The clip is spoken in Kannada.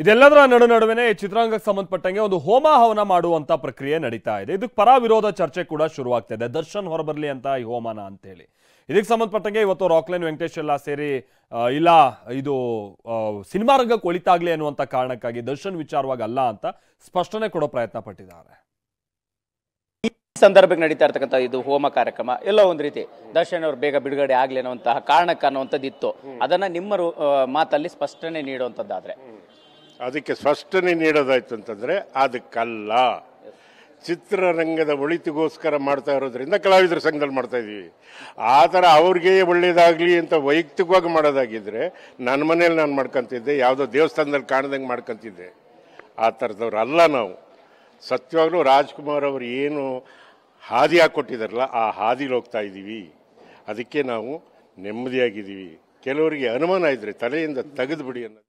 ಇದೆಲ್ಲದರ ನಡುವೆನೇ ಚಿತ್ರರಂಗಕ್ಕೆ ಸಂಬಂಧಪಟ್ಟಂಗೆ ಒಂದು ಹೋಮ ಹವನ ಮಾಡುವಂತ ಪ್ರಕ್ರಿಯೆ ನಡೀತಾ ಇದೆ. ಇದಕ್ಕೆ ಪರ ವಿರೋಧ ಚರ್ಚೆ ಕೂಡ ಶುರುವಾಗ್ತಾ ಇದೆ. ದರ್ಶನ್ ಹೊರಬರ್ಲಿ ಅಂತ ಈ ಹೋಮನ ಅಂತ ಹೇಳಿ ಇದಕ್ಕೆ ಸಂಬಂಧಪಟ್ಟಂಗೆ ಇವತ್ತು ರಾಕ್ಲೈನ್ ವೆಂಕಟೇಶ್ ಎಲ್ಲ ಸೇರಿ ಇಲ್ಲ ಇದು ಸಿನಿಮಾ ರಂಗಕ್ಕೆ ಒಳಿತಾಗ್ಲಿ ಅನ್ನುವಂತ ಕಾರಣಕ್ಕಾಗಿ ದರ್ಶನ್ ವಿಚಾರವಾಗಿ ಅಲ್ಲ ಅಂತ ಸ್ಪಷ್ಟನೆ ಕೊಡೋ ಪ್ರಯತ್ನ ಪಟ್ಟಿದ್ದಾರೆ. ಸಂದರ್ಭಕ್ಕೆ ನಡೀತಾ ಇರ್ತಕ್ಕಂಥ ಇದು ಹೋಮ ಕಾರ್ಯಕ್ರಮ ಎಲ್ಲ ಒಂದು ರೀತಿ ದರ್ಶನ್ ಅವರು ಬೇಗ ಬಿಡುಗಡೆ ಆಗ್ಲಿ ಅನ್ನುವಂತಹ ಕಾರಣಕ್ಕೆ ಅನ್ನುವಂಥದ್ದು ಇತ್ತು. ಅದನ್ನ ನಿಮ್ಮ ಮಾತಲ್ಲಿ ಸ್ಪಷ್ಟನೆ ನೀಡುವಂಥದ್ದಾದ್ರೆ ಅದಕ್ಕೆ ಸ್ಪಷ್ಟನೆ ನೀಡೋದಾಯ್ತು ಅಂತಂದ್ರೆ ಅದಕ್ಕಲ್ಲ, ಚಿತ್ರರಂಗದ ಒಳಿತಿಗೋಸ್ಕರ ಮಾಡ್ತಾ ಇರೋದ್ರಿಂದ ಕಲಾವಿದರ ಸಂಘದಲ್ಲಿ ಮಾಡ್ತಾ ಇದೀವಿ. ಆ ಥರ ಅವ್ರಿಗೆ ಒಳ್ಳೇದಾಗ್ಲಿ ಅಂತ ವೈಯಕ್ತಿಕವಾಗಿ ಮಾಡೋದಾಗಿದ್ರೆ ನನ್ನ ಮನೇಲಿ ನಾನು ಮಾಡ್ಕೊಂತಿದ್ದೆ, ಯಾವುದೋ ದೇವಸ್ಥಾನದಲ್ಲಿ ಕಾಣದಂಗೆ ಮಾಡ್ಕೊಂತಿದ್ದೆ. ಆ ಥರದವ್ರು ಅಲ್ಲ ನಾವು. ಸತ್ಯವಾಗ್ಲೂ ರಾಜ್ಕುಮಾರ್ ಅವರು ಏನು ಹಾದಿ ಹಾಕ್ಕೊಟ್ಟಿದಾರಲ್ಲ ಆ ಹಾದಿಲಿ ಹೋಗ್ತಾ ಇದ್ದೀವಿ. ಅದಕ್ಕೆ ನಾವು ನೆಮ್ಮದಿಯಾಗಿದ್ದೀವಿ. ಕೆಲವರಿಗೆ ಅನುಮಾನ ಇದ್ರೆ ತಲೆಯಿಂದ ತೆಗೆದು ಬಿಡಿ ಅನ್ನೋದು.